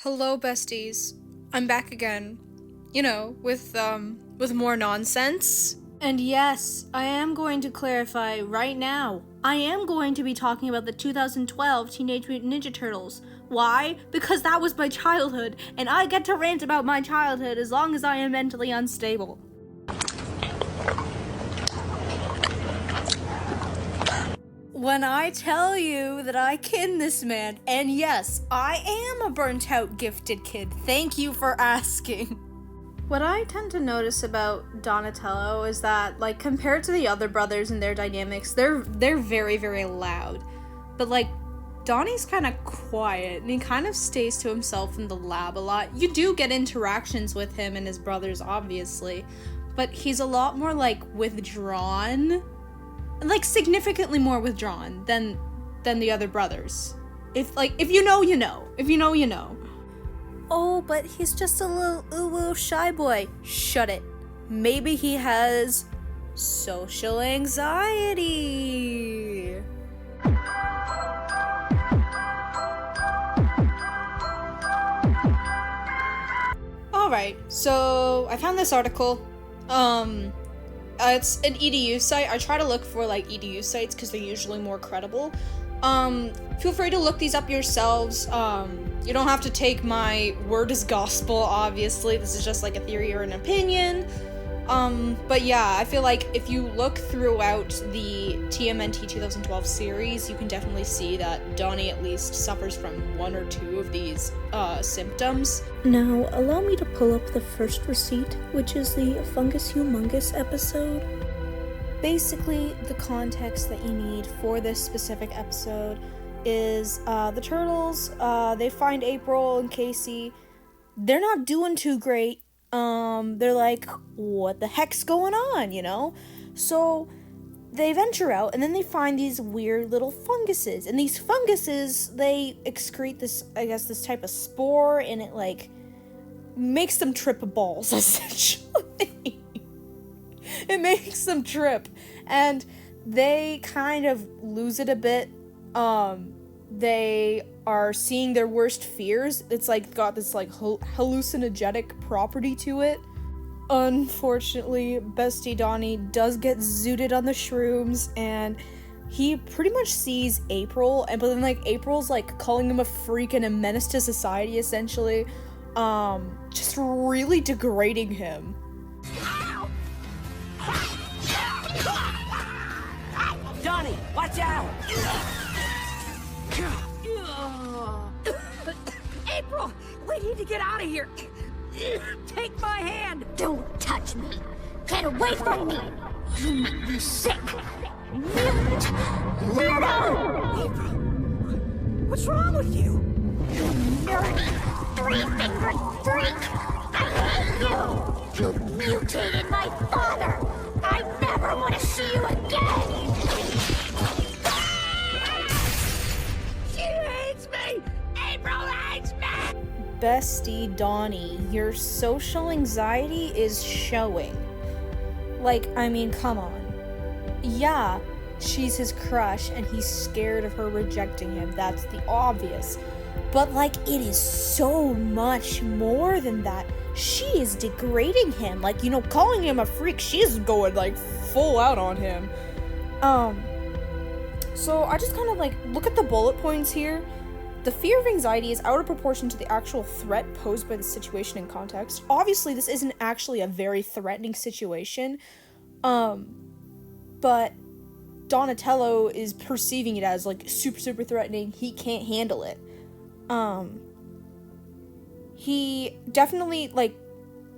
Hello, besties. I'm back again. With more nonsense. And yes, I am going to clarify right now. I am going to be talking about the 2012 Teenage Mutant Ninja Turtles. Why? Because that was my childhood, and I get to rant about my childhood as long as I am mentally unstable. When I tell you that I kin this man, and yes, I am a burnt-out gifted kid, thank you for asking. What I tend to notice about Donatello is that, compared to the other brothers and their dynamics, they're very, very loud. But, Donnie's kind of quiet, and he kind of stays to himself in the lab a lot. You do get interactions with him and his brothers, obviously, but he's a lot more, withdrawn. Significantly more withdrawn than the other brothers. If you know, you know. If you know, you know. Oh, but he's just a little ooh-woo shy boy. Shut it. Maybe he has social anxiety. Alright, so I found this article. It's an EDU site. I try to look for EDU sites because they're usually more credible. Feel free to look these up yourselves. You don't have to take my word as gospel, obviously. This is just a theory or an opinion. But yeah, I feel like if you look throughout the TMNT 2012 series, you can definitely see that Donnie at least suffers from one or two of these symptoms. Now, allow me to pull up the first receipt, which is the Fungus Humongous episode. Basically, the context that you need for this specific episode is the Turtles, they find April and Casey. They're not doing too great. They're like, what the heck's going on, So they venture out, and then they find these weird little funguses. And these funguses, they excrete this type of spore, and it, makes them trip balls, essentially. It makes them trip. And they kind of lose it a bit. They are seeing their worst fears. It's got this hallucinogenic property to it. Unfortunately, Bestie Donnie does get zooted on the shrooms, and he pretty much sees April, but then April's calling him a freak and a menace to society, essentially. Just really degrading him. Donnie, watch out! April, we need to get out of here. Take my hand. Don't touch me. Get away from me. You make me sick. Mutant weirdo. April, what's wrong with you? You nerdy, three-fingered freak. I hate you. You mutated my father. I never want to see you again. She hates me. April hates me. Bestie Donnie, your social anxiety is showing. Come on. Yeah, she's his crush, and he's scared of her rejecting him. That's the obvious. But, it is so much more than that. She is degrading him. Calling him a freak, she's going, full out on him. So I just kind of, look at the bullet points here. The fear of anxiety is out of proportion to the actual threat posed by the situation and context. Obviously, this isn't actually a very threatening situation, but Donatello is perceiving it as, super, super threatening. He can't handle it. He definitely,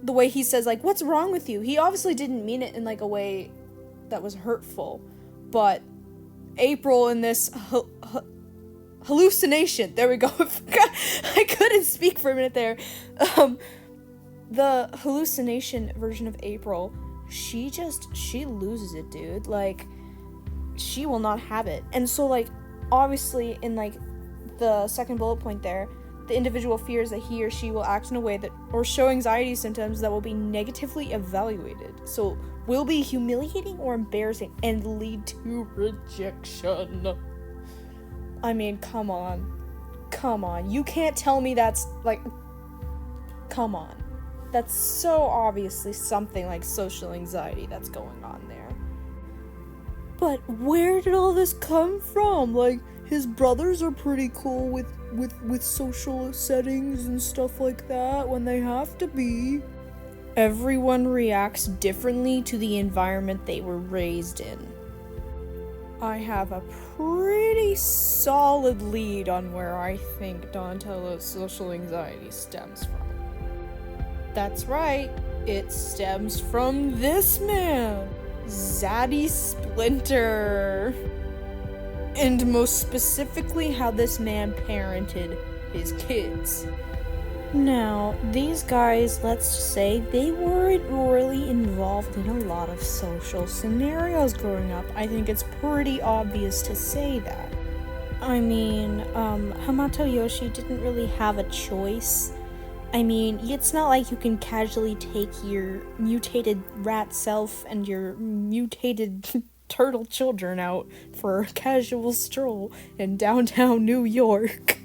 the way he says, what's wrong with you? He obviously didn't mean it in, a way that was hurtful, but April in this hallucination. There we go. I couldn't speak for a minute there. The hallucination version of April, she loses it, dude. She will not have it. And so, obviously, in, the second bullet point there, the individual fears that he or she will act in a way that, or show anxiety symptoms that will be negatively evaluated. So, will be humiliating or embarrassing and lead to rejection. I mean, come on. come on, you can't tell me that's, like, come on. That's so obviously something like social anxiety that's going on there. But where did all this come from? Like, his brothers are pretty cool with social settings and stuff like that when they have to be. Everyone reacts differently to the environment they were raised in. I have a pretty solid lead on where I think Donatello's social anxiety stems from. That's right, it stems from this man, Zaddy Splinter. And most specifically, how this man parented his kids. Now, these guys, let's just say, they weren't really involved in a lot of social scenarios growing up. I think it's pretty obvious to say that. I mean, Hamato Yoshi didn't really have a choice. I mean, it's not like you can casually take your mutated rat self and your mutated turtle children out for a casual stroll in downtown New York.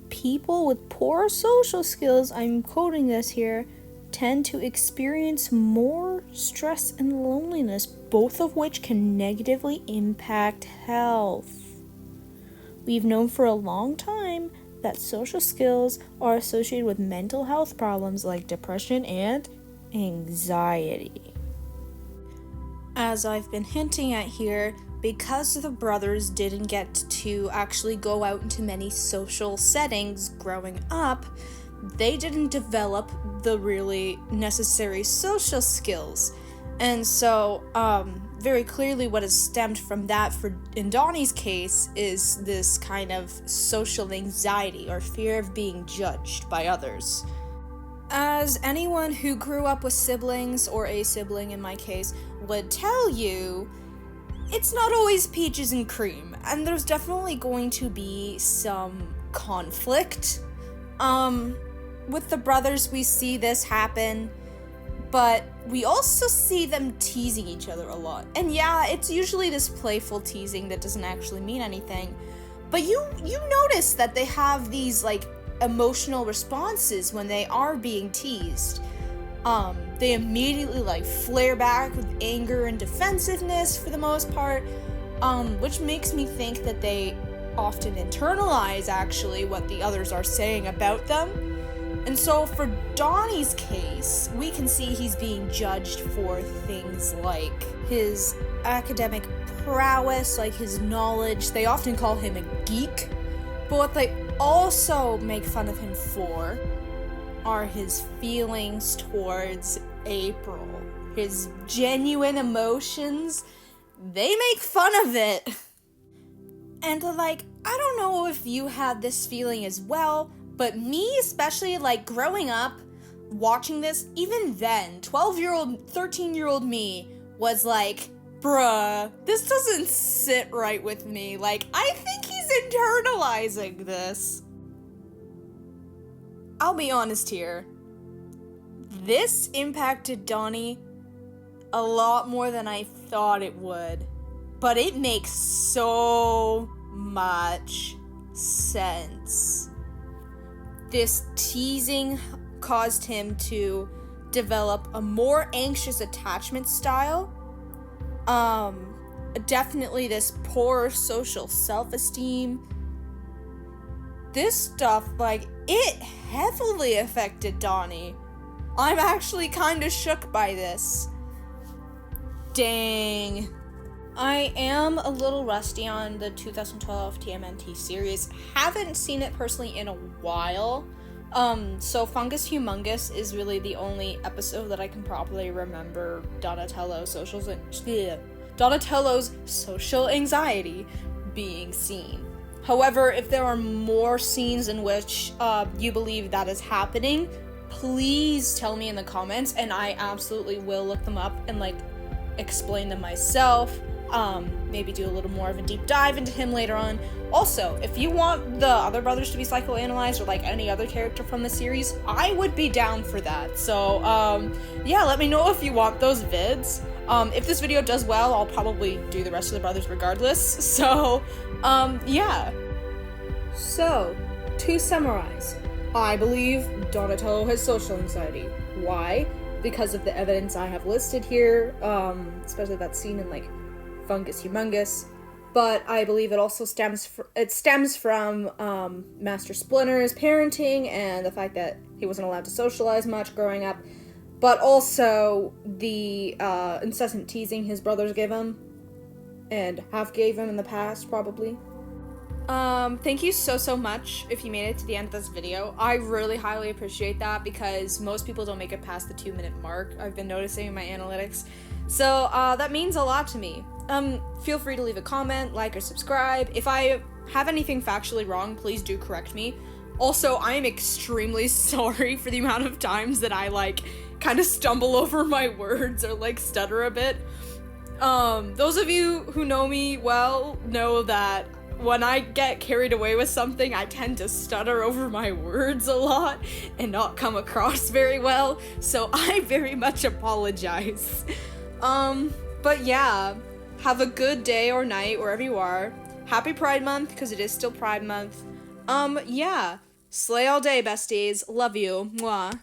People with poor social skills, I'm quoting this here, tend to experience more stress and loneliness, both of which can negatively impact health. We've known for a long time that social skills are associated with mental health problems like depression and anxiety. As I've been hinting at here, because the brothers didn't get to actually go out into many social settings growing up, they didn't develop the really necessary social skills. And so, very clearly what has stemmed from that in Donnie's case is this kind of social anxiety or fear of being judged by others. As anyone who grew up with siblings, or a sibling in my case, would tell you, it's not always peaches and cream, and there's definitely going to be some conflict. With the brothers, we see this happen, but we also see them teasing each other a lot. And yeah, it's usually this playful teasing that doesn't actually mean anything, but you notice that they have these, like, emotional responses when they are being teased. They immediately, like, flare back with anger and defensiveness for the most part, which makes me think that they often internalize, actually, what the others are saying about them. And so for Donnie's case, we can see he's being judged for things like his academic prowess, like his knowledge. They often call him a geek, but what they also make fun of him for are his feelings towards April. His genuine emotions, they make fun of it. And like, I don't know if you had this feeling as well, but me especially, like, growing up, watching this, even then, 12-year-old, 13-year-old me was like, bruh, this doesn't sit right with me. Like, I think he's internalizing this. I'll be honest here. This impacted Donnie a lot more than I thought it would. But it makes so much sense. This teasing caused him to develop a more anxious attachment style. Definitely this poor social self-esteem. This stuff, like, it heavily affected Donnie. I'm actually kind of shook by this. Dang. I am a little rusty on the 2012 TMNT series. Haven't seen it personally in a while. So Fungus Humongous is really the only episode that I can properly remember Donatello's social anxiety being seen. However, if there are more scenes in which you believe that is happening, please tell me in the comments, and I absolutely will look them up and, like, explain them myself. Maybe do a little more of a deep dive into him later on. Also, if you want the other brothers to be psychoanalyzed, or like any other character from the series, I would be down for that. So, yeah, let me know if you want those vids. If this video does well, I'll probably do the rest of the brothers regardless. So, yeah. So, to summarize, I believe Donatello has social anxiety. Why? Because of the evidence I have listed here, especially that scene in, like, Fungus Humongous. But I believe it also stems from Master Splinter's parenting and the fact that he wasn't allowed to socialize much growing up, but also the incessant teasing his brothers give him, and have gave him in the past, probably. Thank you so much if you made it to the end of this video. I really highly appreciate that because most people don't make it past the 2-minute mark. I've been noticing in my analytics. So, that means a lot to me. Feel free to leave a comment, like, or subscribe. If I have anything factually wrong, please do correct me. Also, I am extremely sorry for the amount of times that I, like, kind of stumble over my words or, like, stutter a bit. Those of you who know me well know that when I get carried away with something, I tend to stutter over my words a lot and not come across very well, so I very much apologize. But yeah, have a good day or night wherever you are. Happy Pride Month, because it is still Pride Month. Yeah, slay all day, besties. Love you. Mwah.